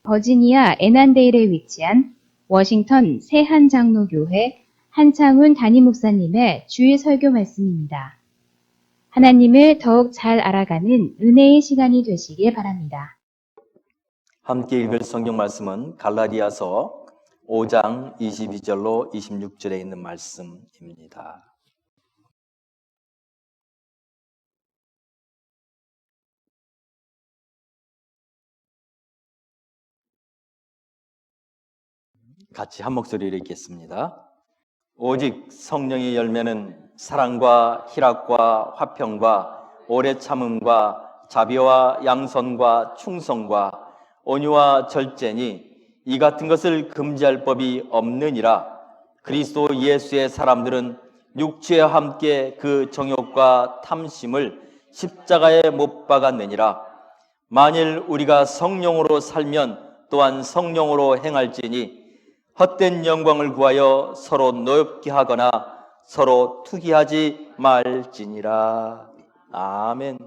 버지니아 애난데일에 위치한 워싱턴 새한장로교회 한창훈 담임 목사님의 주일 설교 말씀입니다. 하나님을 더욱 잘 알아가는 은혜의 시간이 되시길 바랍니다. 함께 읽을 성경 말씀은 갈라디아서 5장 22절로 26절에 있는 말씀입니다. 같이 한 목소리로 읽겠습니다. 오직 성령의 열매는 사랑과 희락과 화평과 오래 참음과 자비와 양선과 충성과 온유와 절제니 이 같은 것을 금지할 법이 없느니라. 그리스도 예수의 사람들은 육체와 함께 그 정욕과 탐심을 십자가에 못 박았느니라. 만일 우리가 성령으로 살면 또한 성령으로 행할지니 헛된 영광을 구하여 서로 노엽게 하거나 서로 투기하지 말지니라. 아멘.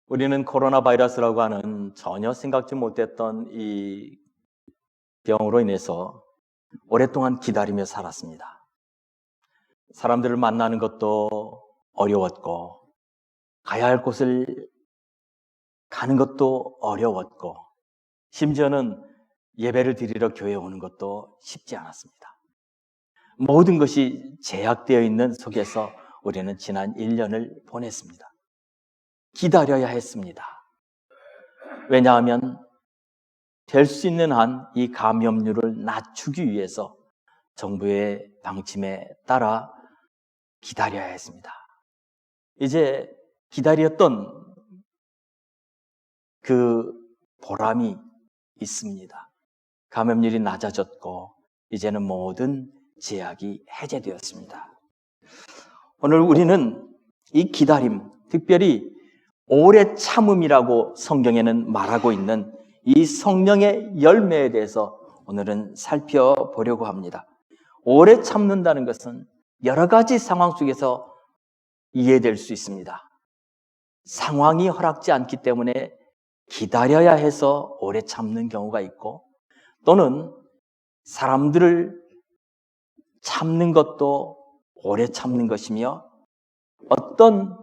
우리는 코로나 바이러스라고 하는 전혀 생각지 못했던 이 병으로 인해서 오랫동안 기다리며 살았습니다. 사람들을 만나는 것도 어려웠고, 가야 할 곳을 가는 것도 어려웠고, 심지어는 예배를 드리러 교회에 오는 것도 쉽지 않았습니다. 모든 것이 제약되어 있는 속에서 우리는 지난 1년을 보냈습니다. 기다려야 했습니다. 왜냐하면 될 수 있는 한 이 감염률을 낮추기 위해서 정부의 방침에 따라 기다려야 했습니다. 이제 기다렸던 그 보람이 있습니다. 감염률이 낮아졌고 이제는 모든 제약이 해제되었습니다. 오늘 우리는 이 기다림, 특별히 오래 참음이라고 성경에는 말하고 있는 이 성령의 열매에 대해서 오늘은 살펴보려고 합니다. 오래 참는다는 것은 여러 가지 상황 속에서 이해될 수 있습니다. 상황이 허락지 않기 때문에 기다려야 해서 오래 참는 경우가 있고, 또는 사람들을 참는 것도 오래 참는 것이며, 어떤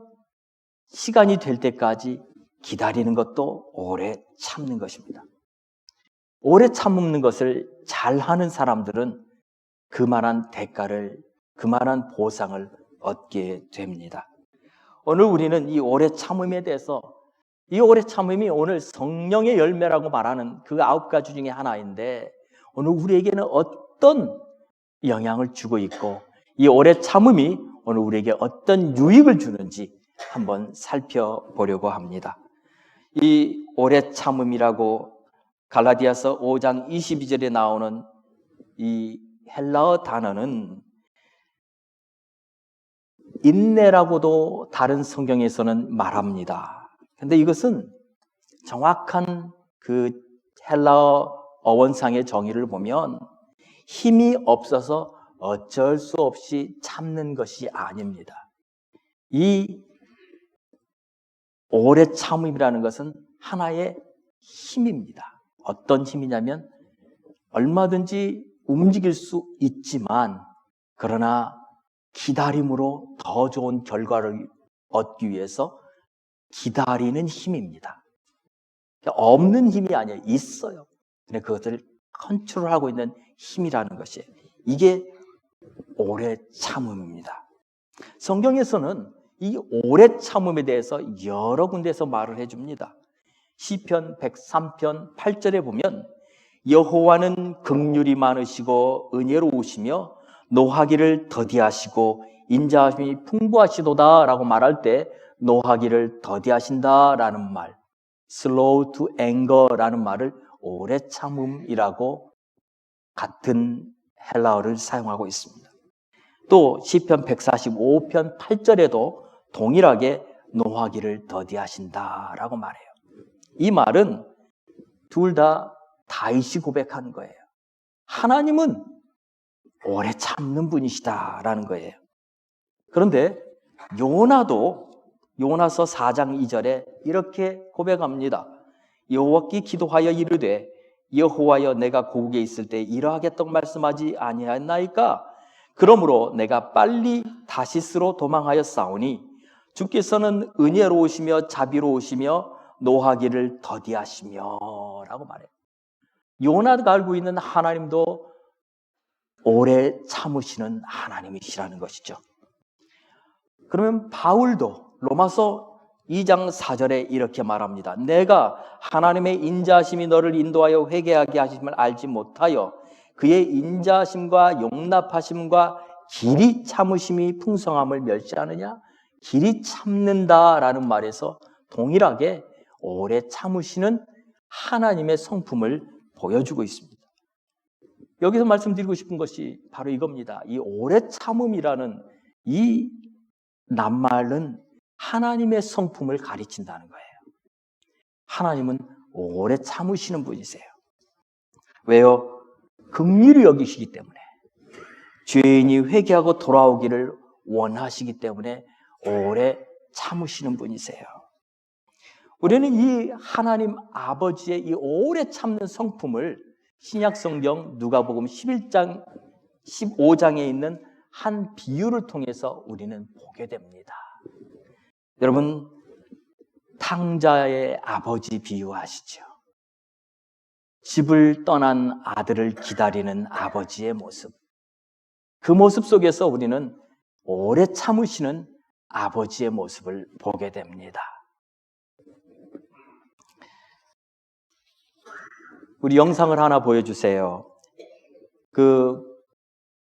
시간이 될 때까지 기다리는 것도 오래 참는 것입니다. 오래 참는 것을 잘하는 사람들은 그만한 대가를, 그만한 보상을 얻게 됩니다. 오늘 우리는 이 오래 참음에 대해서, 이 오래 참음이 오늘 성령의 열매라고 말하는 그 9가지 중에 하나인데, 오늘 우리에게는 어떤 영향을 주고 있고, 이 오래 참음이 오늘 우리에게 어떤 유익을 주는지 한번 살펴보려고 합니다. 이 오래 참음이라고 갈라디아서 5장 22절에 나오는 이 헬라어 단어는 인내라고도 다른 성경에서는 말합니다. 근데 이것은 정확한 그 헬라어 어원상의 정의를 보면 힘이 없어서 어쩔 수 없이 참는 것이 아닙니다. 이 오래 참음이라는 것은 하나의 힘입니다. 어떤 힘이냐면 얼마든지 움직일 수 있지만, 그러나 기다림으로 더 좋은 결과를 얻기 위해서 기다리는 힘입니다. 없는 힘이 아니에요. 있어요. 근데 그것을 컨트롤하고 있는 힘이라는 것이, 이게 오래 참음입니다. 성경에서는 이 오래 참음에 대해서 여러 군데에서 말을 해줍니다. 시편 103편 8절에 보면 여호와는 긍휼이 많으시고 은혜로우시며 노하기를 더디하시고 인자하심이 풍부하시도다 라고 말할 때 노하기를 더디하신다 라는 말, slow to anger 라는 말을 오래 참음이라고 같은 헬라어를 사용하고 있습니다. 또 시편 145편 8절에도 동일하게 노하기를 더디하신다라고 말해요. 이 말은 둘 다 다윗이 고백하는 거예요. 하나님은 오래 참는 분이시다라는 거예요. 그런데 요나도 요나서 4장 2절에 이렇게 고백합니다. 여호와께 기도하여 이르되 여호와여 내가 고국에 있을 때 이러하겠다고 말씀하지 아니하였나이까? 그러므로 내가 빨리 다시스로 도망하였사오니 주께서는 은혜로우시며 자비로우시며 노하기를 더디하시며 라고 말해요. 요나가 알고 있는 하나님도 오래 참으시는 하나님이시라는 것이죠. 그러면 바울도 로마서 2장 4절에 이렇게 말합니다. 내가 하나님의 인자하심이 너를 인도하여 회개하게 하심을 알지 못하여 그의 인자하심과 용납하심과 길이 참으심이 풍성함을 멸시하느냐? 길이 참는다라는 말에서 동일하게 오래 참으시는 하나님의 성품을 보여주고 있습니다. 여기서 말씀드리고 싶은 것이 바로 이겁니다. 이 오래 참음이라는 이 낱말은 하나님의 성품을 가르친다는 거예요. 하나님은 오래 참으시는 분이세요. 왜요? 긍휼히 여기시기 때문에, 죄인이 회개하고 돌아오기를 원하시기 때문에 오래 참으시는 분이세요. 우리는 이 하나님 아버지의 이 오래 참는 성품을 신약성경 누가복음 11장, 15장에 있는 한 비유를 통해서 우리는 보게 됩니다. 여러분, 탕자의 아버지 비유하시죠. 집을 떠난 아들을 기다리는 아버지의 모습. 그 모습 속에서 우리는 오래 참으시는 아버지의 모습을 보게 됩니다. 우리 영상을 하나 보여주세요. 그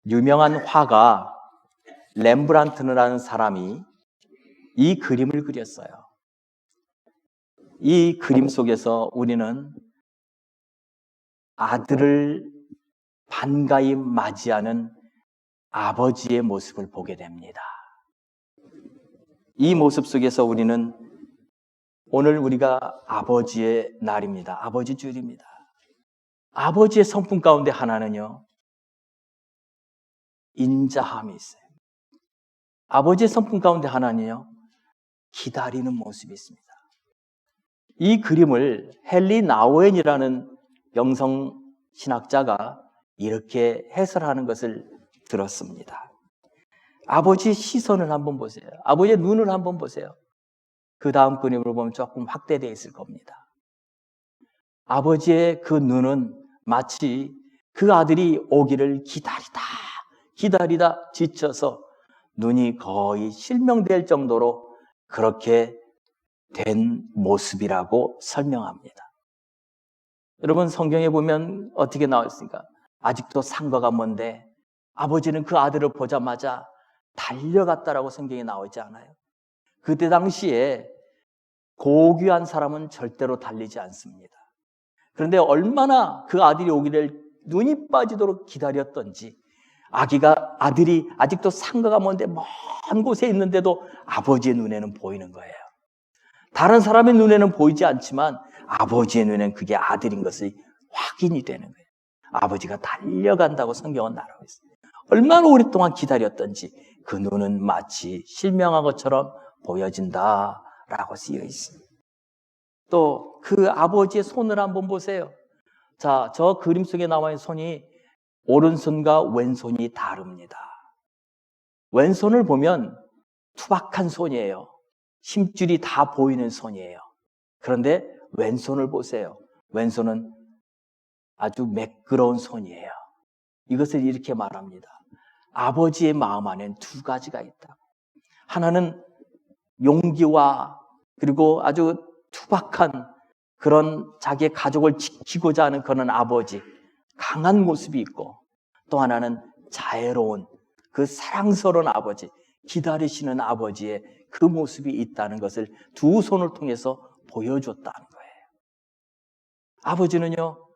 유명한 화가 렘브란트라는 사람이 이 그림을 그렸어요. 이 그림 속에서 우리는 아들을 반가이 맞이하는 아버지의 모습을 보게 됩니다. 이 모습 속에서 우리는 오늘 우리가 아버지의 날입니다. 아버지 주일입니다. 아버지의 성품 가운데 하나는요, 인자함이 있어요. 아버지의 성품 가운데 하나는요, 기다리는 모습이 있습니다. 이 그림을 헨리 나우엔이라는 영성신학자가 이렇게 해설하는 것을 들었습니다. 아버지의 시선을 한번 보세요. 아버지의 눈을 한번 보세요. 그 다음 그림을 보면 조금 확대되어 있을 겁니다. 아버지의 그 눈은 마치 그 아들이 오기를 기다리다 지쳐서 눈이 거의 실명될 정도로 그렇게 된 모습이라고 설명합니다. 여러분, 성경에 보면 어떻게 나와 있습니까? 아직도 상거가 먼데 아버지는 그 아들을 보자마자 달려갔다라고 성경에 나와 있지 않아요? 그때 당시에 고귀한 사람은 절대로 달리지 않습니다. 그런데 얼마나 그 아들이 오기를 눈이 빠지도록 기다렸던지, 아들이 아직도 상거가 먼데 먼 곳에 있는데도 아버지의 눈에는 보이는 거예요. 다른 사람의 눈에는 보이지 않지만 아버지의 눈에는 그게 아들인 것이 확인이 되는 거예요. 아버지가 달려간다고 성경은 말하고 있어요. 얼마나 오랫동안 기다렸던지 그 눈은 마치 실명한 것처럼 보여진다라고 쓰여 있습니다. 또 그 아버지의 손을 한번 보세요. 자, 저 그림 속에 나와 있는 손이 오른손과 왼손이 다릅니다. 왼손을 보면 투박한 손이에요. 힘줄이 다 보이는 손이에요. 그런데 왼손을 보세요. 왼손은 아주 매끄러운 손이에요. 이것을 이렇게 말합니다. 아버지의 마음 안에는 두 가지가 있다. 하나는 용기와 그리고 아주 투박한 그런 자기의 가족을 지키고자 하는 그런 아버지, 강한 모습이 있고, 또 하나는 자애로운 그 사랑스러운 아버지, 기다리시는 아버지의 그 모습이 있다는 것을 두 손을 통해서 보여줬다는 거예요. 아버지는요,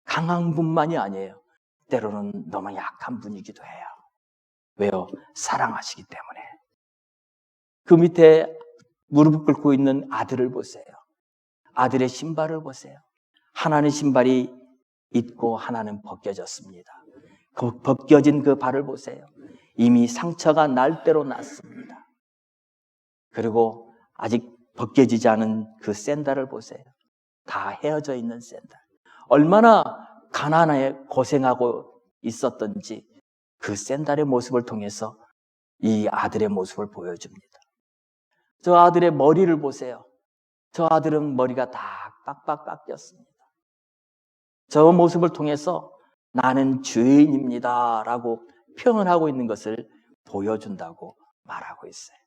강한 분만이 아니에요. 때로는 너무 약한 분이기도 해요. 왜요? 사랑하시기 때문에. 그 밑에 무릎을 꿇고 있는 아들을 보세요. 아들의 신발을 보세요. 하나는 신발이 있고 하나는 벗겨졌습니다. 그 벗겨진 그 발을 보세요. 이미 상처가 날 대로 났습니다. 그리고 아직 벗겨지지 않은 그 샌들을 보세요. 다 헤어져 있는 샌들. 얼마나 가난하게 고생하고 있었던지 그 샌들의 모습을 통해서 이 아들의 모습을 보여줍니다. 저 아들의 머리를 보세요. 저 아들은 머리가 다 빡빡 깎였습니다. 저 모습을 통해서 나는 죄인입니다 라고 표현하고 있는 것을 보여준다고 말하고 있어요.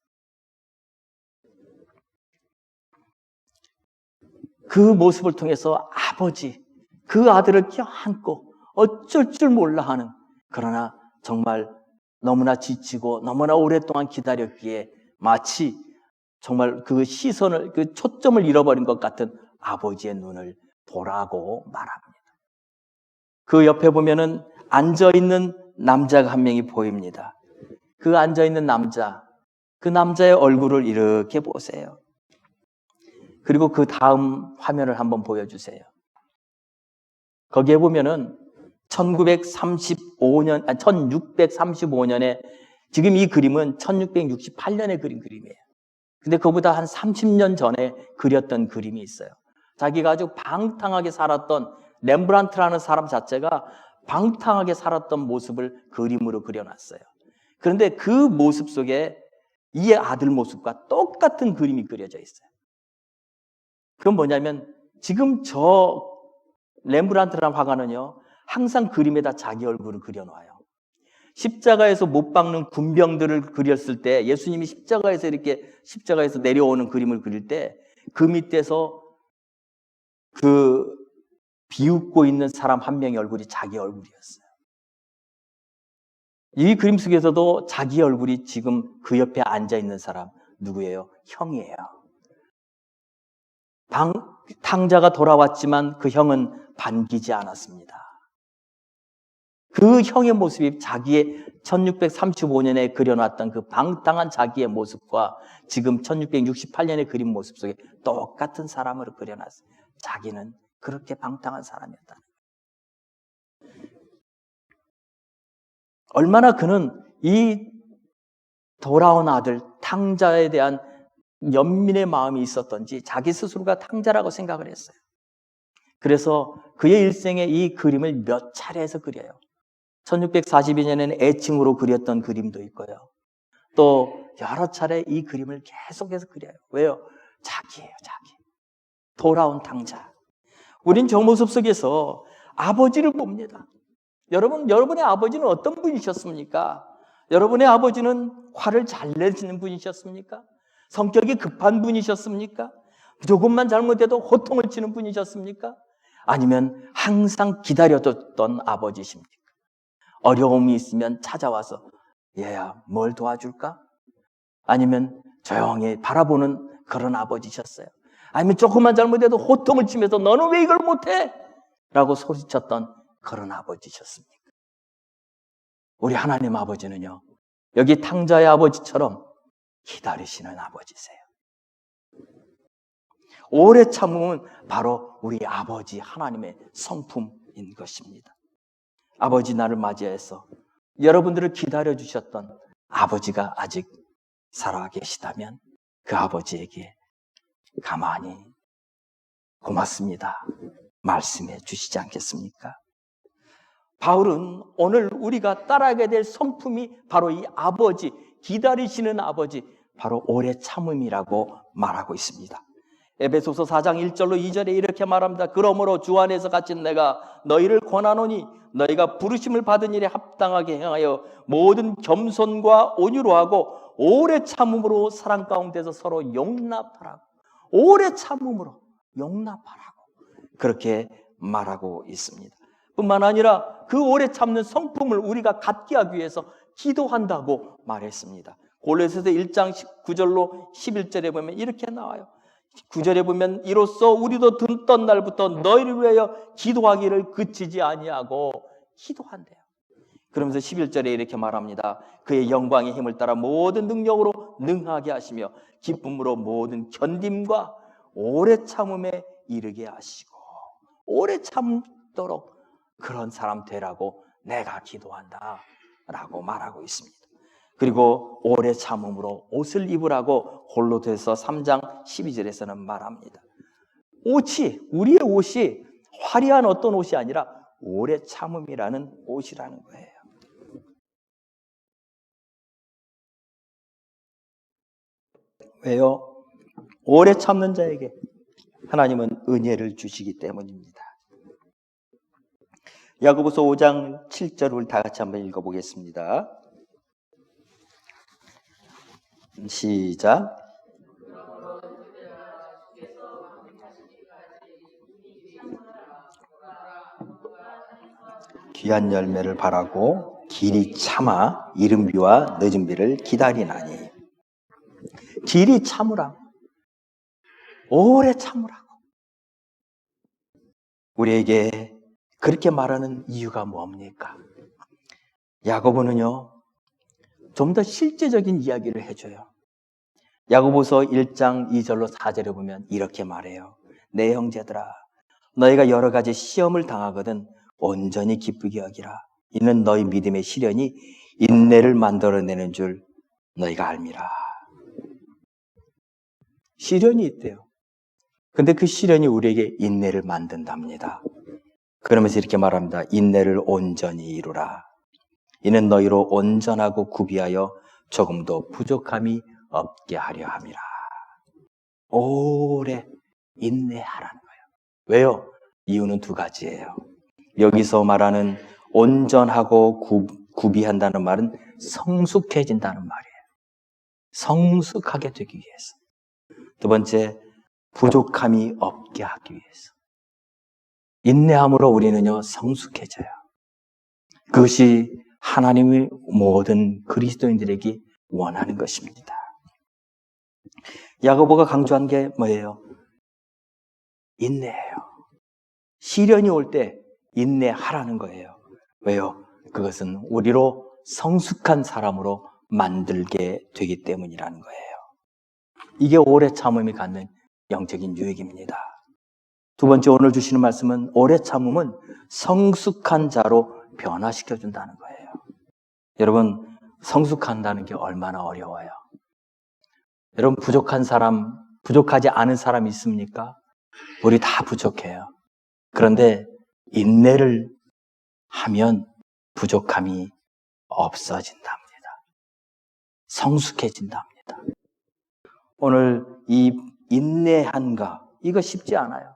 그 모습을 통해서 아버지, 그 아들을 껴안고 어쩔 줄 몰라 하는, 그러나 정말 너무나 지치고 너무나 오랫동안 기다렸기에 마치 정말 그 시선을, 그 초점을 잃어버린 것 같은 아버지의 눈을 보라고 말합니다. 그 옆에 보면은 앉아있는 남자가 한 명이 보입니다. 그 앉아있는 남자, 그 남자의 얼굴을 이렇게 보세요. 그리고 그 다음 화면을 한번 보여주세요. 거기에 보면은 1635년에, 지금 이 그림은 1668년에 그린 그림이에요. 근데 그보다 한 30년 전에 그렸던 그림이 있어요. 자기가 아주 방탕하게 살았던, 렘브란트라는 사람 자체가 방탕하게 살았던 모습을 그림으로 그려놨어요. 그런데 그 모습 속에 이 아들 모습과 똑같은 그림이 그려져 있어요. 그건 뭐냐면 지금 저 렘브란트라는 화가는요, 항상 그림에다 자기 얼굴을 그려놔요. 십자가에서 못 박는 군병들을 그렸을 때, 예수님이 십자가에서 내려오는 그림을 그릴 때 그 밑에서 그 비웃고 있는 사람 한 명의 얼굴이 자기 얼굴이었어요. 이 그림 속에서도 자기 얼굴이 지금 그 옆에 앉아있는 사람 누구예요? 형이에요. 탕자가 돌아왔지만 그 형은 반기지 않았습니다. 그 형의 모습이 자기의 1635년에 그려놨던 그 방탕한 자기의 모습과 지금 1668년에 그린 모습 속에 똑같은 사람으로 그려놨어요. 자기는 그렇게 방탕한 사람이었다. 얼마나 그는 이 돌아온 아들 탕자에 대한 연민의 마음이 있었던지 자기 스스로가 탕자라고 생각을 했어요. 그래서 그의 일생에 이 그림을 몇 차례에서 그려요. 1642년에는 애칭으로 그렸던 그림도 있고요. 또 여러 차례 이 그림을 계속해서 그려요. 왜요? 자기예요, 자기. 돌아온 탕자. 우린 저 모습 속에서 아버지를 봅니다. 여러분의 아버지는 어떤 분이셨습니까? 여러분의 아버지는 화를 잘 내시는 분이셨습니까? 성격이 급한 분이셨습니까? 조금만 잘못해도 호통을 치는 분이셨습니까? 아니면 항상 기다려줬던 아버지십니까? 어려움이 있으면 찾아와서 얘야 뭘 도와줄까? 아니면 조용히 바라보는 그런 아버지셨어요? 아니면 조금만 잘못해도 호통을 치면서 너는 왜 이걸 못해? 라고 소리쳤던 그런 아버지셨습니까? 우리 하나님 아버지는요, 여기 탕자의 아버지처럼 기다리시는 아버지세요. 오래 참음은 바로 우리 아버지 하나님의 성품인 것입니다. 아버지 나를 맞이해서 여러분들을 기다려주셨던 아버지가 아직 살아계시다면 그 아버지에게 가만히 고맙습니다 말씀해 주시지 않겠습니까? 바울은 오늘 우리가 따라가게 될 성품이 바로 이 아버지, 기다리시는 아버지, 바로 오래 참음이라고 말하고 있습니다. 에베소서 4장 1절로 2절에 이렇게 말합니다. 그러므로 주 안에서 갇힌 내가 너희를 권하노니 너희가 부르심을 받은 일에 합당하게 행하여 모든 겸손과 온유로 하고 오래 참음으로 사랑 가운데서 서로 용납하라고. 오래 참음으로 용납하라고 그렇게 말하고 있습니다. 뿐만 아니라 그 오래 참는 성품을 우리가 갖게 하기 위해서 기도한다고 말했습니다. 골로새서 1장 9절로 11절에 보면 이렇게 나와요. 9절에 보면 이로써 우리도 듣던 날부터 너희를 위하여 기도하기를 그치지 아니하고 기도한대요. 그러면서 11절에 이렇게 말합니다. 그의 영광의 힘을 따라 모든 능력으로 능하게 하시며 기쁨으로 모든 견딤과 오래 참음에 이르게 하시고 오래 참도록 그런 사람 되라고 내가 기도한다 라고 말하고 있습니다. 그리고 오래 참음으로 옷을 입으라고 골로새서 3장 12절에서는 말합니다. 우리의 옷이 화려한 어떤 옷이 아니라 오래 참음이라는 옷이라는 거예요. 왜요? 오래 참는 자에게 하나님은 은혜를 주시기 때문입니다. 야고보서 5장 7절을 다 같이 한번 읽어보겠습니다. 시작. 귀한 열매를 바라고 길이 참아 이른 비와 늦은 비를 기다리나니. 길이 참으라고, 오래 참으라고. 우리에게 그렇게 말하는 이유가 뭡니까? 야고보는요, 좀 더 실제적인 이야기를 해줘요. 야고보서 1장 2절로 4절에 보면 이렇게 말해요. 내 형제들아, 너희가 여러 가지 시험을 당하거든 온전히 기쁘게 여기라. 이는 너희 믿음의 시련이 인내를 만들어내는 줄 너희가 알미라. 시련이 있대요. 근데 그 시련이 우리에게 인내를 만든답니다. 그러면서 이렇게 말합니다. 인내를 온전히 이루라. 이는 너희로 온전하고 구비하여 조금도 부족함이 없게 하려 함이라. 오래 인내하라는 거예요. 왜요? 이유는 두 가지예요. 여기서 말하는 온전하고 구비한다는 말은 성숙해진다는 말이에요. 성숙하게 되기 위해서. 두 번째, 부족함이 없게 하기 위해서. 인내함으로 우리는요, 성숙해져요. 그것이 하나님의 모든 그리스도인들에게 원하는 것입니다. 야고보가 강조한 게 뭐예요? 인내예요. 시련이 올 때 인내하라는 거예요. 왜요? 그것은 우리로 성숙한 사람으로 만들게 되기 때문이라는 거예요. 이게 오래 참음이 갖는 영적인 유익입니다. 두 번째, 오늘 주시는 말씀은 오래 참음은 성숙한 자로 변화시켜준다는 거예요. 여러분, 성숙한다는 게 얼마나 어려워요. 여러분, 부족하지 않은 사람 있습니까? 우리 다 부족해요. 그런데 인내를 하면 부족함이 없어진답니다. 성숙해진답니다. 오늘 이 인내한가, 이거 쉽지 않아요.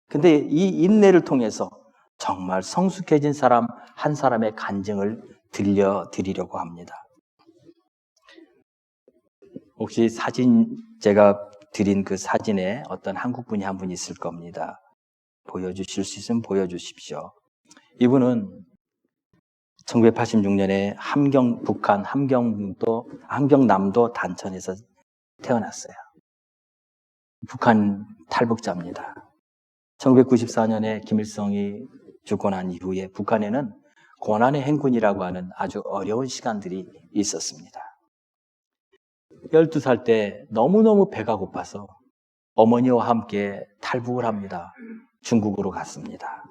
근데 이 인내를 통해서 정말 성숙해진 사람 한 사람의 간증을 들려드리려고 합니다. 혹시 제가 드린 그 사진에 어떤 한국분이 한 분 있을 겁니다. 보여주실 수 있으면 보여주십시오. 이분은 1986년에 북한 함경남도 단천에서 태어났어요. 북한 탈북자입니다. 1994년에 김일성이 죽고 난 이후에 북한에는 고난의 행군이라고 하는 아주 어려운 시간들이 있었습니다. 12살 때 너무너무 배가 고파서 어머니와 함께 탈북을 합니다. 중국으로 갔습니다.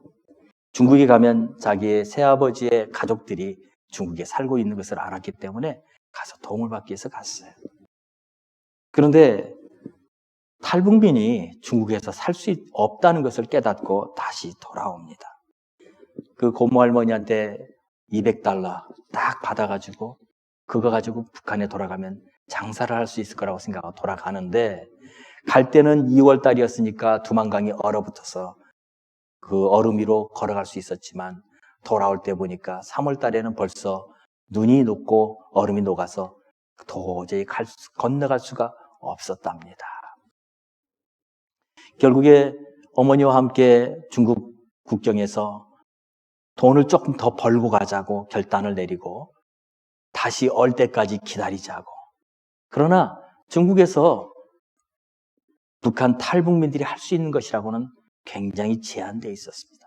중국에 가면 자기의 새아버지의 가족들이 중국에 살고 있는 것을 알았기 때문에 가서 도움을 받기 위해서 갔어요. 그런데 탈북민이 중국에서 살 수 없다는 것을 깨닫고 다시 돌아옵니다. 그 고모 할머니한테 $200 딱 받아가지고 그거 가지고 북한에 돌아가면 장사를 할 수 있을 거라고 생각하고 돌아가는데, 갈 때는 2월 달이었으니까 두만강이 얼어붙어서 그 얼음 위로 걸어갈 수 있었지만, 돌아올 때 보니까 3월 달에는 벌써 눈이 녹고 얼음이 녹아서 도저히 건너갈 수가 없었답니다. 결국에 어머니와 함께 중국 국경에서 돈을 조금 더 벌고 가자고 결단을 내리고 다시 얼 때까지 기다리자고. 그러나 중국에서 북한 탈북민들이 할 수 있는 것이라고는 굉장히 제한되어 있었습니다.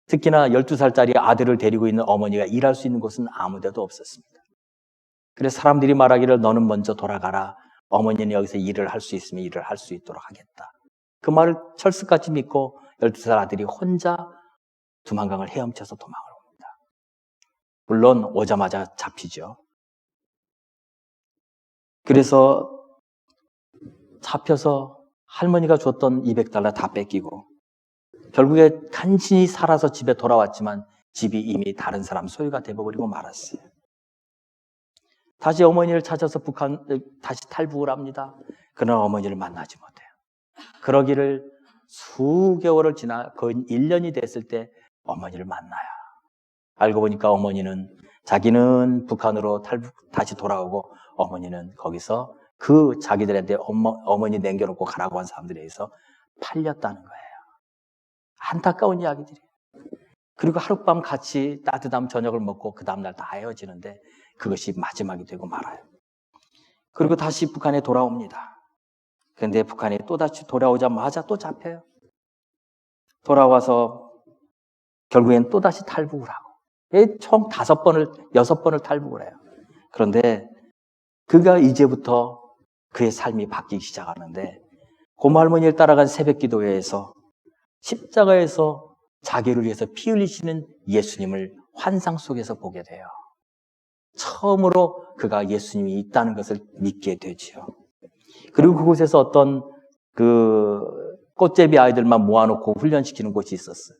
특히나 12살짜리 아들을 데리고 있는 어머니가 일할 수 있는 곳은 아무 데도 없었습니다. 그래서 사람들이 말하기를 너는 먼저 돌아가라. 어머니는 여기서 일을 할 수 있으면 일을 할 수 있도록 하겠다. 그 말을 철석같이 믿고 12살 아들이 혼자 두만강을 헤엄쳐서 도망을 옵니다. 물론 오자마자 잡히죠. 그래서 잡혀서 할머니가 줬던 $200 다 뺏기고 결국에 간신히 살아서 집에 돌아왔지만 집이 이미 다른 사람 소유가 되어버리고 말았어요. 다시 어머니를 찾아서 다시 탈북을 합니다. 그러나 어머니를 만나지 못해요. 그러기를 수개월을 지나 거의 1년이 됐을 때 어머니를 만나요. 알고 보니까 어머니는 자기는 북한으로 다시 돌아오고 어머니는 거기서 그 자기들한테 어머니 남겨놓고 가라고 한 사람들에 의해서 팔렸다는 거예요. 안타까운 이야기들이에요. 그리고 하룻밤 같이 따뜻한 저녁을 먹고 그 다음날 다 헤어지는데 그것이 마지막이 되고 말아요. 그리고 다시 북한에 돌아옵니다. 그런데 북한에 또다시 돌아오자마자 또 잡혀요. 돌아와서 결국엔 또다시 탈북을 하고 총 6번을 탈북을 해요. 그런데 그가 이제부터 그의 삶이 바뀌기 시작하는데 고모 할머니를 따라간 새벽기도회에서 십자가에서 자기를 위해서 피 흘리시는 예수님을 환상 속에서 보게 돼요. 처음으로 그가 예수님이 있다는 것을 믿게 되지요. 그리고 그곳에서 어떤 꽃제비 아이들만 모아놓고 훈련시키는 곳이 있었어요.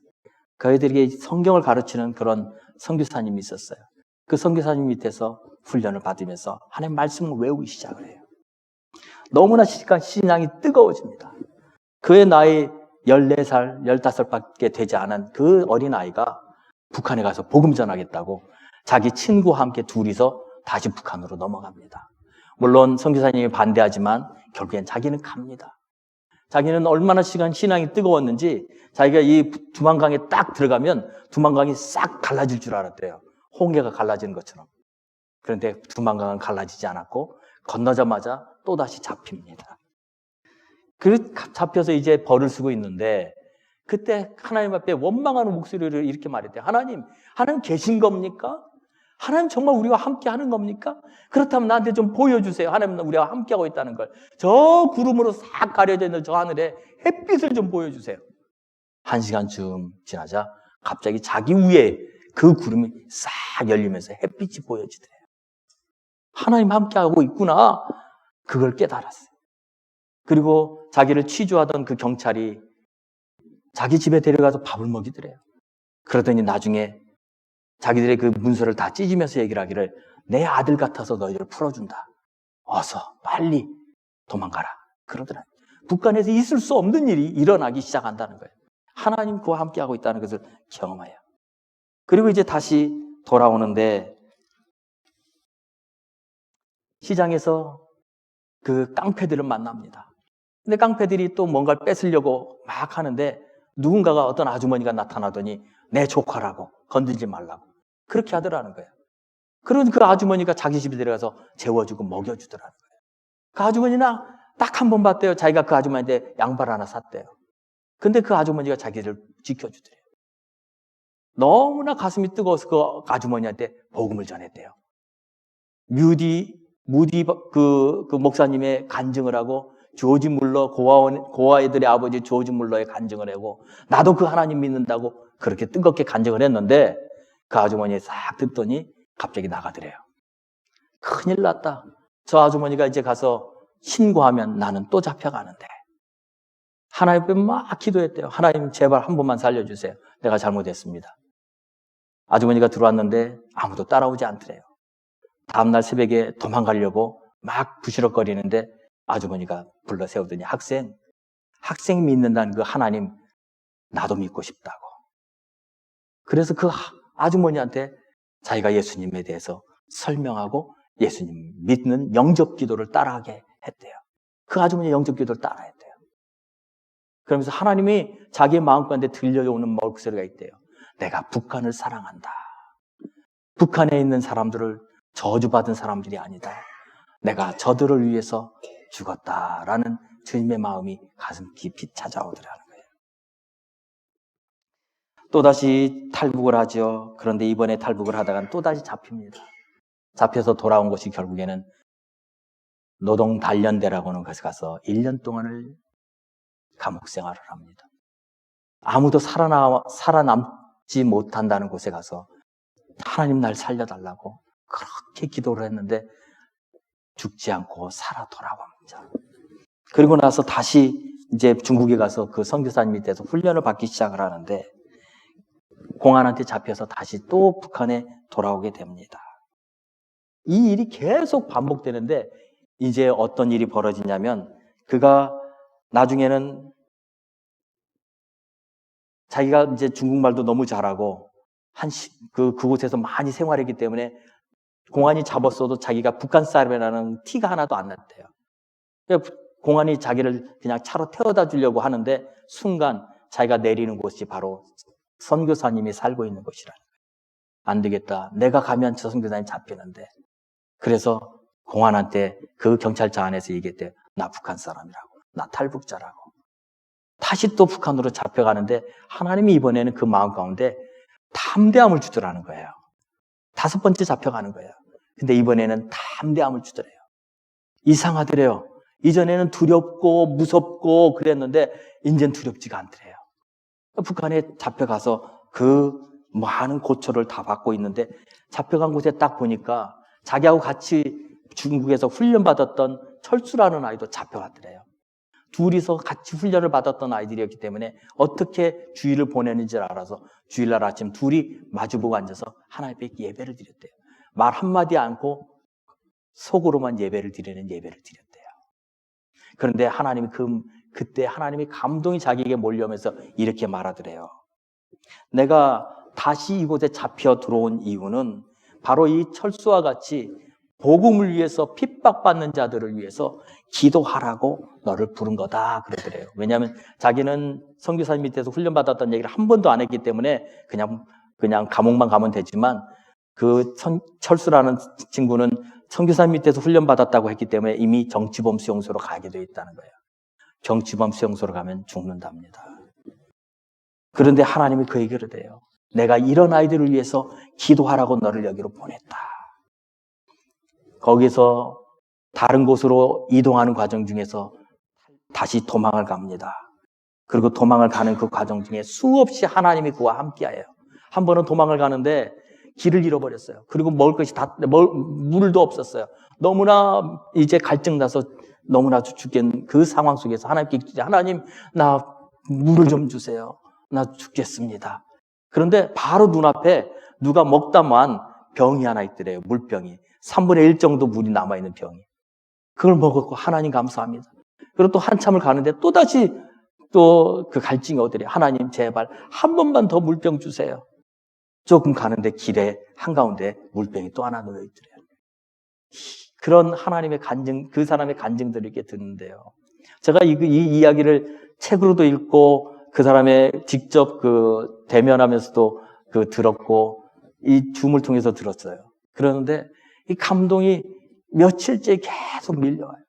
그 아이들에게 성경을 가르치는 그런 선교사님이 있었어요. 그 선교사님 밑에서 훈련을 받으면서 하나님의 말씀을 외우기 시작을 해요. 너무나 신앙이 뜨거워집니다. 그의 나이 14살, 15밖에 되지 않은 그 어린아이가 북한에 가서 복음 전하겠다고 자기 친구와 함께 둘이서 다시 북한으로 넘어갑니다. 물론 선교사님이 반대하지만 결국엔 자기는 갑니다. 자기는 얼마나 신앙이 뜨거웠는지 자기가 이 두만강에 딱 들어가면 두만강이 싹 갈라질 줄 알았대요. 홍해가 갈라지는 것처럼. 그런데 두만강은 갈라지지 않았고 건너자마자 또다시 잡힙니다. 잡혀서 이제 벌을 쓰고 있는데 그때 하나님 앞에 원망하는 목소리를 이렇게 말했대요. 하나님 계신 겁니까? 하나님 정말 우리와 함께 하는 겁니까? 그렇다면 나한테 좀 보여주세요. 하나님 우리와 함께 하고 있다는 걸. 저 구름으로 싹 가려져 있는 저 하늘에 햇빛을 좀 보여주세요. 1시간쯤 지나자 갑자기 자기 위에 그 구름이 싹 열리면서 햇빛이 보여지더래요. 하나님 함께 하고 있구나. 그걸 깨달았어요. 그리고 자기를 취조하던 그 경찰이 자기 집에 데려가서 밥을 먹이더래요. 그러더니 나중에 자기들의 그 문서를 다 찢으면서 얘기를 하기를 내 아들 같아서 너희를 풀어준다. 어서 빨리 도망가라. 그러더라고요. 북한에서 있을 수 없는 일이 일어나기 시작한다는 거예요. 하나님 그와 함께하고 있다는 것을 경험해요. 그리고 이제 다시 돌아오는데 시장에서 그 깡패들을 만납니다. 근데 깡패들이 또 뭔가를 뺏으려고 막 하는데 누군가가 어떤 아주머니가 나타나더니 내 조카라고 건들지 말라고 그렇게 하더라는 거예요. 그런 그 아주머니가 자기 집에 데려가서 재워주고 먹여주더라는 거예요. 그 아주머니는 딱 한 번 봤대요. 자기가 그 아주머니한테 양발 하나 샀대요. 근데 그 아주머니가 자기를 지켜주더래요. 너무나 가슴이 뜨거워서 그 아주머니한테 복음을 전했대요. 무디 그 목사님의 간증을 하고 조지 물러 고아이들의 아버지 조지 물러의 간증을 하고 나도 그 하나님 믿는다고 그렇게 뜨겁게 간증을 했는데 그 아주머니 싹 듣더니 갑자기 나가더래요. 큰일 났다. 저 아주머니가 이제 가서 신고하면 나는 또 잡혀가는데. 하나님 앞에 막 기도했대요. 하나님 제발 한 번만 살려주세요. 내가 잘못했습니다. 아주머니가 들어왔는데 아무도 따라오지 않더래요. 다음날 새벽에 도망가려고 막 부시럭거리는데 아주머니가 불러 세우더니 학생이 믿는다는 그 하나님 나도 믿고 싶다고. 그래서 그 아주머니한테 자기가 예수님에 대해서 설명하고 예수님 믿는 영접 기도를 따라하게 했대요. 그 아주머니 영접 기도를 따라했대요. 그러면서 하나님이 자기의 마음 가운데 들려오는 목소리가 있대요. 내가 북한을 사랑한다. 북한에 있는 사람들을 저주받은 사람들이 아니다. 내가 저들을 위해서 죽었다라는 주님의 마음이 가슴 깊이 찾아오더라는 거예요. 또다시 탈북을 하죠. 그런데 이번에 탈북을 하다간 또다시 잡힙니다. 잡혀서 돌아온 것이 결국에는 노동단련대라고 하는 곳에 가서 1년 동안을 감옥 생활을 합니다. 아무도 살아남지 못한다는 곳에 가서 하나님 날 살려달라고 그렇게 기도를 했는데 죽지 않고 살아 돌아옵니다. 그리고 나서 다시 이제 중국에 가서 그 선교사님 밑에서 훈련을 받기 시작을 하는데 공안한테 잡혀서 다시 또 북한에 돌아오게 됩니다. 이 일이 계속 반복되는데 이제 어떤 일이 벌어지냐면 그가 나중에는 자기가 이제 중국말도 너무 잘하고 그곳에서 많이 생활했기 때문에 공안이 잡았어도 자기가 북한 사람이라는 티가 하나도 안 났대요. 공안이 자기를 그냥 차로 태워다 주려고 하는데 순간 자기가 내리는 곳이 바로 선교사님이 살고 있는 곳이라는 거예요. 안 되겠다. 내가 가면 저 선교사님 잡히는데. 그래서 공안한테 그 경찰차 안에서 얘기했대요. 나 북한 사람이라고. 나 탈북자라고. 다시 또 북한으로 잡혀가는데 하나님이 이번에는 그 마음 가운데 담대함을 주더라는 거예요. 5번째 잡혀가는 거예요. 근데 이번에는 담대함을 주더래요. 이상하더래요. 이전에는 두렵고 무섭고 그랬는데 이제는 두렵지가 않더래요. 북한에 잡혀가서 그 많은 고초를 다 받고 있는데 잡혀간 곳에 딱 보니까 자기하고 같이 중국에서 훈련받았던 철수라는 아이도 잡혀갔더래요. 둘이서 같이 훈련을 받았던 아이들이었기 때문에 어떻게 주일을 보내는지를 알아서 주일날 아침 둘이 마주보고 앉아서 하나님 앞에 예배를 드렸대요. 말 한마디 않고 속으로만 예배를 드리는 예배를 드렸대요. 그런데 하나님이 그때 하나님이 감동이 자기에게 몰려오면서 이렇게 말하더래요. 내가 다시 이곳에 잡혀 들어온 이유는 바로 이 철수와 같이 복음을 위해서 핍박받는 자들을 위해서 기도하라고 너를 부른 거다 그러더래요. 왜냐하면 자기는 선교사님 밑에서 훈련받았다는 얘기를 한 번도 안 했기 때문에 그냥 감옥만 가면 되지만 그 철수라는 친구는 선교사님 밑에서 훈련받았다고 했기 때문에 이미 정치범 수용소로 가게 되어 있다는 거예요. 정치범 수용소로 가면 죽는답니다. 그런데 하나님이 그 얘기를 해요. 내가 이런 아이들을 위해서 기도하라고 너를 여기로 보냈다. 거기서 다른 곳으로 이동하는 과정 중에서 다시 도망을 갑니다. 그리고 도망을 가는 그 과정 중에 수없이 하나님이 그와 함께해요. 한 번은 도망을 가는데 길을 잃어버렸어요. 그리고 먹을 것이 물도 없었어요. 너무나 이제 갈증 나서 너무나 죽겠는 그 상황 속에서 하나님께 하나님 나 물을 좀 주세요. 나 죽겠습니다. 그런데 바로 눈앞에 누가 먹다만 병이 하나 있더래요. 물병이. 3분의 1 정도 물이 남아있는 병이. 그걸 먹었고 하나님 감사합니다. 그리고 또 한참을 가는데 또다시 또 그 갈증이 오더래요. 하나님 제발 한 번만 더 물병 주세요. 조금 가는데 길에 한가운데 물병이 또 하나 놓여있더래요. 그런 하나님의 간증, 그 사람의 간증들을 이렇게 듣는데요. 제가 이 이야기를 책으로도 읽고 그 사람의 직접 그 대면하면서도 그 들었고 이 줌을 통해서 들었어요. 그러는데 이 감동이 며칠째 계속 밀려와요.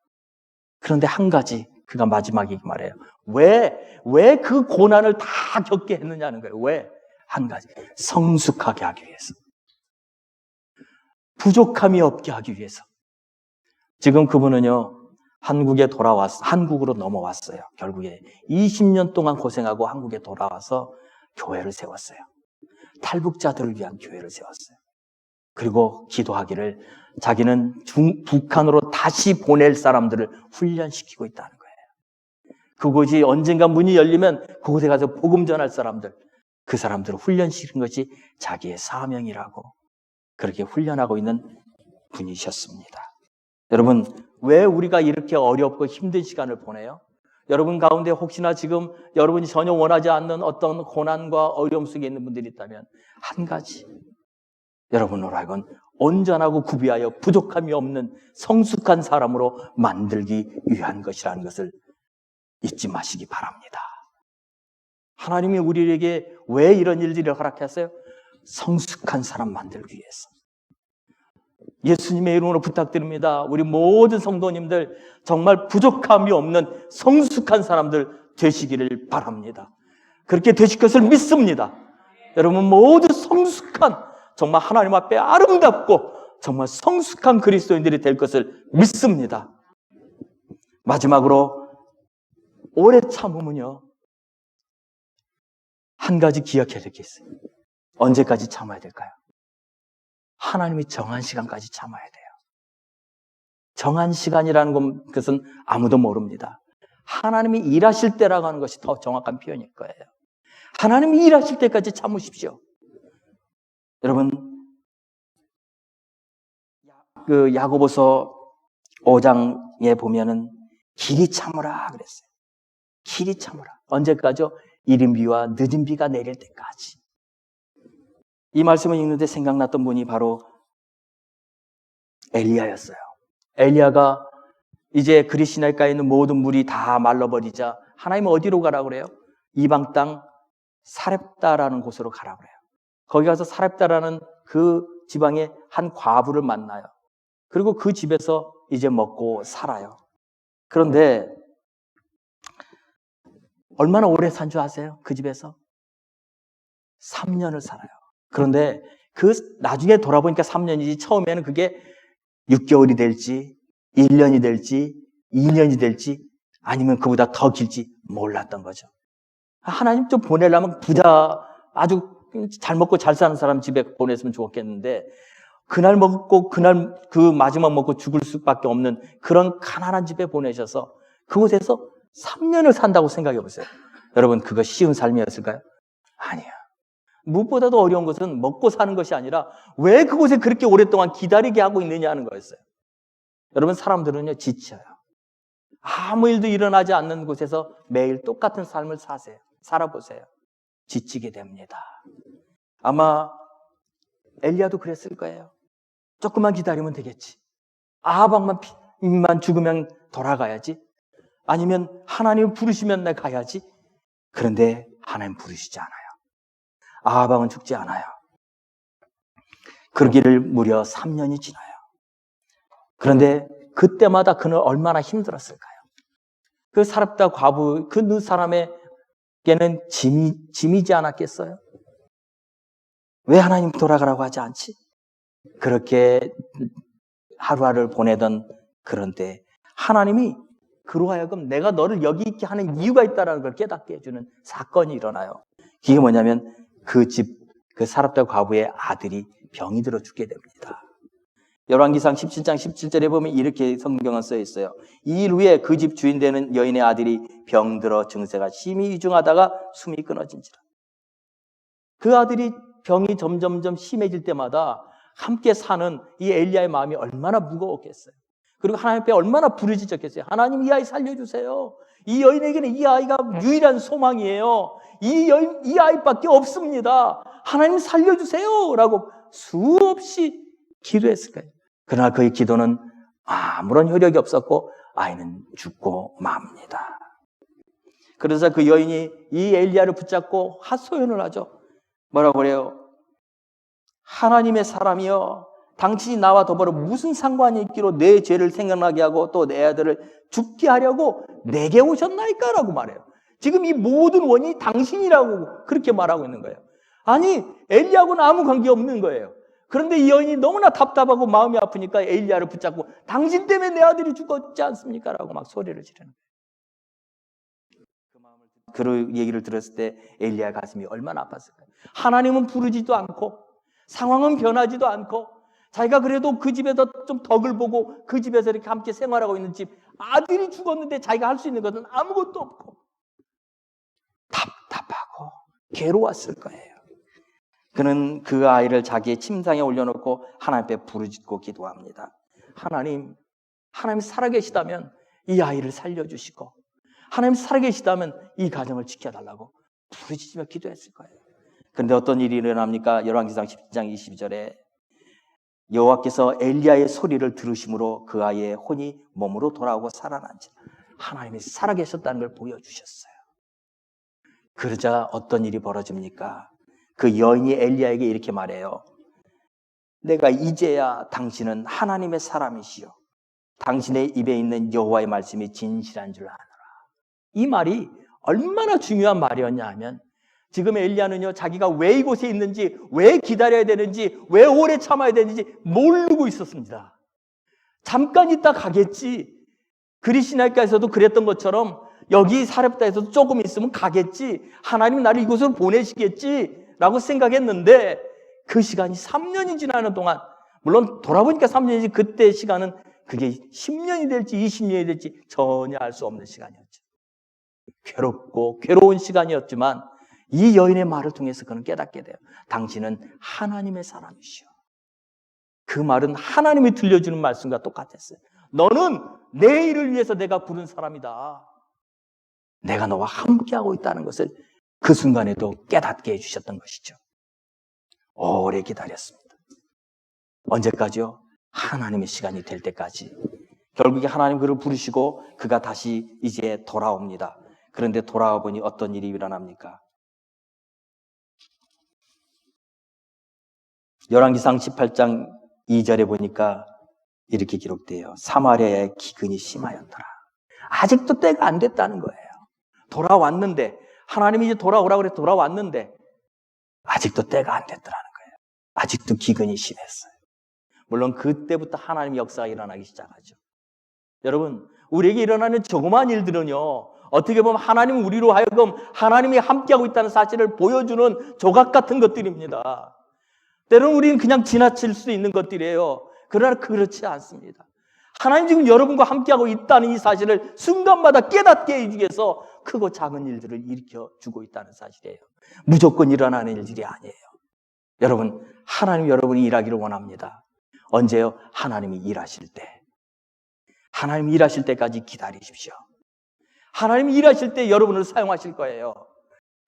그런데 한 가지 그가 마지막에 말해요. 왜 그 고난을 다 겪게 했느냐는 거예요. 왜? 한 가지. 성숙하게 하기 위해서. 부족함이 없게 하기 위해서. 지금 그분은요. 한국으로 넘어왔어요. 결국에 20년 동안 고생하고 한국에 돌아와서 교회를 세웠어요. 탈북자들을 위한 교회를 세웠어요. 그리고 기도하기를 자기는 북한으로 다시 보낼 사람들을 훈련시키고 있다는 거예요. 그곳이 언젠가 문이 열리면 그곳에 가서 복음 전할 사람들, 그 사람들을 훈련시키는 것이 자기의 사명이라고 그렇게 훈련하고 있는 분이셨습니다. 여러분, 왜 우리가 이렇게 어렵고 힘든 시간을 보내요? 여러분 가운데 혹시나 지금 여러분이 전혀 원하지 않는 어떤 고난과 어려움 속에 있는 분들이 있다면 한 가지, 여러분으로 하여금 온전하고 구비하여 부족함이 없는 성숙한 사람으로 만들기 위한 것이라는 것을 잊지 마시기 바랍니다. 하나님이 우리에게 왜 이런 일들을 허락했어요? 성숙한 사람 만들기 위해서. 예수님의 이름으로 부탁드립니다. 우리 모든 성도님들 정말 부족함이 없는 성숙한 사람들 되시기를 바랍니다. 그렇게 되실 것을 믿습니다. 여러분 모두 성숙한 정말 하나님 앞에 아름답고 정말 성숙한 그리스도인들이 될 것을 믿습니다. 마지막으로 오래 참으면요. 한 가지 기억해야 될 게 있어요. 언제까지 참아야 될까요? 하나님이 정한 시간까지 참아야 돼요. 정한 시간이라는 것은 아무도 모릅니다. 하나님이 일하실 때라고 하는 것이 더 정확한 표현일 거예요. 하나님이 일하실 때까지 참으십시오. 여러분, 그 야고보서 5장에 보면은 길이 참으라 그랬어요. 길이 참으라. 언제까지요? 이른 비와 늦은 비가 내릴 때까지. 이 말씀을 읽는데 생각났던 분이 바로 엘리야였어요. 엘리야가 이제 그리시나이가에 있는 모든 물이 다 말라버리자 하나님은 어디로 가라고 그래요? 이방 땅 사렙다라는 곳으로 가라고 그래요. 거기 가서 사렙다라는 그 지방의 한 과부를 만나요. 그리고 그 집에서 이제 먹고 살아요. 그런데 얼마나 오래 산 줄 아세요? 그 집에서 3년을 살아요. 그런데 그 나중에 돌아보니까 3년이지 처음에는 그게 6개월이 될지 1년이 될지 2년이 될지 아니면 그보다 더 길지 몰랐던 거죠. 하나님 좀 보내려면 부자 아주 잘 먹고 잘 사는 사람 집에 보냈으면 좋겠는데 그날 먹고 그날 그 마지막 먹고 죽을 수밖에 없는 그런 가난한 집에 보내셔서 그곳에서 3년을 산다고 생각해 보세요. 여러분 그거 쉬운 삶이었을까요? 아니야. 무엇보다도 어려운 것은 먹고 사는 것이 아니라 왜 그곳에 그렇게 오랫동안 기다리게 하고 있느냐 하는 거였어요. 여러분 사람들은요 지쳐요. 아무 일도 일어나지 않는 곳에서 매일 똑같은 삶을 사세요. 살아보세요. 지치게 됩니다. 아마 엘리야도 그랬을 거예요. 조금만 기다리면 되겠지. 아합만 죽으면 돌아가야지. 아니면 하나님 부르시면 나 가야지. 그런데 하나님 부르시지 않아요. 아합은 죽지 않아요. 그러기를 무려 3년이 지나요. 그런데 그때마다 그는 얼마나 힘들었을까요? 그 사렙다 과부 그 두 사람에게는 짐이지 않았겠어요? 왜 하나님 돌아가라고 하지 않지? 그렇게 하루하루를 보내던 그런데 하나님이 그로 하여금 내가 너를 여기 있게 하는 이유가 있다는 걸 깨닫게 해주는 사건이 일어나요. 그게 뭐냐면 그 사렙다 과부의 아들이 병이 들어 죽게 됩니다. 열왕기상 17장 17절에 보면 이렇게 성경은 써 있어요. 이 일 후에 그 집 주인 되는 여인의 아들이 병들어 증세가 심히 위중하다가 숨이 끊어진지라. 그 아들이 병이 점점점 심해질 때마다 함께 사는 이 엘리야의 마음이 얼마나 무거웠겠어요. 그리고 하나님 앞에 얼마나 부르짖었겠어요. 하나님 이 아이 살려주세요. 이 여인에게는 이 아이가 유일한 소망이에요. 이 아이밖에 없습니다. 하나님 살려주세요 라고 수없이 기도했을 거예요. 그러나 그의 기도는 아무런 효력이 없었고 아이는 죽고 맙니다. 그래서 그 여인이 이 엘리야를 붙잡고 하소연을 하죠. 뭐라고 그래요? 하나님의 사람이여 당신이 나와 더불어 무슨 상관이 있기로 내 죄를 생각나게 하고 또 내 아들을 죽게 하려고 내게 오셨나이까? 라고 말해요. 지금 이 모든 원인이 당신이라고 그렇게 말하고 있는 거예요. 아니 엘리야하고는 아무 관계 없는 거예요. 그런데 이 여인이 너무나 답답하고 마음이 아프니까 엘리야를 붙잡고 당신 때문에 내 아들이 죽었지 않습니까? 라고 막 소리를 지르는 거예요. 그 얘기를 들었을 때 엘리야 가슴이 얼마나 아팠을까요? 하나님은 부르지도 않고 상황은 변하지도 않고 자기가 그래도 그 집에서 좀 덕을 보고 그 집에서 이렇게 함께 생활하고 있는 집 아들이 죽었는데 자기가 할 수 있는 것은 아무것도 없고 답답하고 괴로웠을 거예요. 그는 그 아이를 자기의 침상에 올려놓고 하나님 앞에 부르짖고 기도합니다. 하나님 살아계시다면 이 아이를 살려주시고 하나님 살아계시다면 이 가정을 지켜달라고 부르짖으며 기도했을 거예요. 그런데 어떤 일이 일어납니까? 열왕기상 10장 22절에 여호와께서 엘리야의 소리를 들으심으로 그 아이의 혼이 몸으로 돌아오고 살아난지 하나님이 살아계셨다는 걸 보여주셨어요. 그러자 어떤 일이 벌어집니까? 그 여인이 엘리야에게 이렇게 말해요. 내가 이제야 당신은 하나님의 사람이시요 당신의 입에 있는 여호와의 말씀이 진실한 줄 아노라. 이 말이 얼마나 중요한 말이었냐 하면 지금 엘리야는요 자기가 왜 이곳에 있는지 왜 기다려야 되는지 왜 오래 참아야 되는지 모르고 있었습니다. 잠깐 있다 가겠지. 그리시나이가에서도 그랬던 것처럼 여기 사렙다에서도 조금 있으면 가겠지. 하나님이 나를 이곳으로 보내시겠지 라고 생각했는데 그 시간이 3년이 지나는 동안 물론 돌아보니까 3년이지 그때 시간은 그게 10년이 될지 20년이 될지 전혀 알 수 없는 시간이었죠. 괴롭고 괴로운 시간이었지만 이 여인의 말을 통해서 그는 깨닫게 돼요. 당신은 하나님의 사람이시오. 그 말은 하나님이 들려주는 말씀과 똑같았어요. 너는 내 일을 위해서 내가 부른 사람이다. 내가 너와 함께하고 있다는 것을 그 순간에도 깨닫게 해주셨던 것이죠. 오래 기다렸습니다. 언제까지요? 하나님의 시간이 될 때까지. 결국에 하나님 그를 부르시고 그가 다시 이제 돌아옵니다. 그런데 돌아와 보니 어떤 일이 일어납니까? 열왕기상 18장 2절에 보니까 이렇게 기록돼요. 사마리아의 기근이 심하였더라. 아직도 때가 안 됐다는 거예요. 돌아왔는데, 하나님이 이제 돌아오라고 그래 돌아왔는데 아직도 때가 안 됐더라는 거예요. 아직도 기근이 심했어요. 물론 그때부터 하나님의 역사가 일어나기 시작하죠. 여러분, 우리에게 일어나는 조그마한 일들은요, 어떻게 보면 하나님은 우리로 하여금 하나님이 함께하고 있다는 사실을 보여주는 조각 같은 것들입니다. 때로는 우리는 그냥 지나칠 수 있는 것들이에요. 그러나 그렇지 않습니다. 하나님 지금 여러분과 함께하고 있다는 이 사실을 순간마다 깨닫게 해주기 위해서 크고 작은 일들을 일으켜주고 있다는 사실이에요. 무조건 일어나는 일들이 아니에요. 여러분, 하나님 여러분이 일하기를 원합니다. 언제요? 하나님이 일하실 때. 하나님이 일하실 때까지 기다리십시오. 하나님이 일하실 때 여러분을 사용하실 거예요.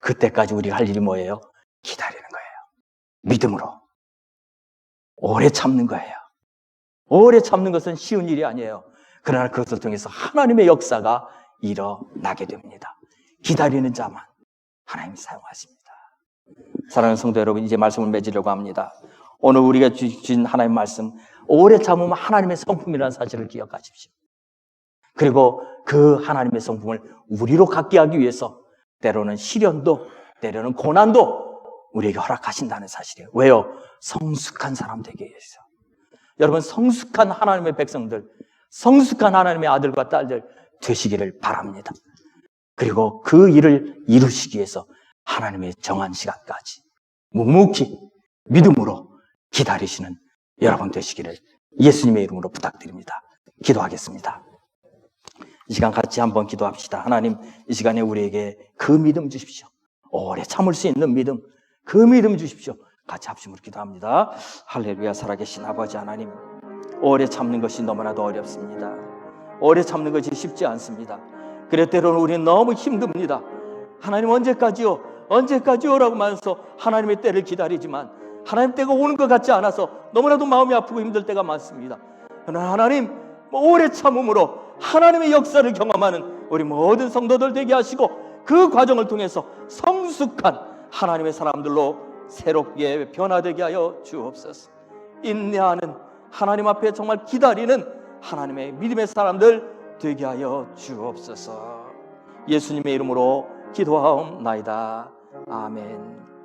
그때까지 우리가 할 일이 뭐예요? 기다리는 거예요. 믿음으로. 오래 참는 거예요. 오래 참는 것은 쉬운 일이 아니에요. 그러나 그것을 통해서 하나님의 역사가 일어나게 됩니다. 기다리는 자만 하나님이 사용하십니다. 사랑하는 성도 여러분, 이제 말씀을 맺으려고 합니다. 오늘 우리가 주신 하나님의 말씀, 오래 참으면 하나님의 성품이라는 사실을 기억하십시오. 그리고 그 하나님의 성품을 우리로 갖게 하기 위해서 때로는 시련도, 때로는 고난도 우리에게 허락하신다는 사실이에요. 왜요? 성숙한 사람 되게 위해서. 여러분, 성숙한 하나님의 백성들, 성숙한 하나님의 아들과 딸들 되시기를 바랍니다. 그리고 그 일을 이루시기 위해서 하나님의 정한 시간까지 묵묵히 믿음으로 기다리시는 여러분 되시기를 예수님의 이름으로 부탁드립니다. 기도하겠습니다. 이 시간 같이 한번 기도합시다. 하나님, 이 시간에 우리에게 그 믿음 주십시오. 오래 참을 수 있는 믿음, 그 믿음 주십시오. 같이 합심으로 기도합니다. 할렐루야. 살아계신 아버지 하나님, 오래 참는 것이 너무나도 어렵습니다. 오래 참는 것이 쉽지 않습니다. 그래 때로는 우리는 너무 힘듭니다. 하나님, 언제까지요? 언제까지요? 라고 말해서 하나님의 때를 기다리지만 하나님 때가 오는 것 같지 않아서 너무나도 마음이 아프고 힘들 때가 많습니다. 그러나 하나님, 오래 참음으로 하나님의 역사를 경험하는 우리 모든 성도들 되게 하시고 그 과정을 통해서 성숙한 하나님의 사람들로 새롭게 변화되게 하여 주옵소서. 인내하는 하나님 앞에 정말 기다리는 하나님의 믿음의 사람들 되게 하여 주옵소서. 예수님의 이름으로 기도하옵나이다. 아멘.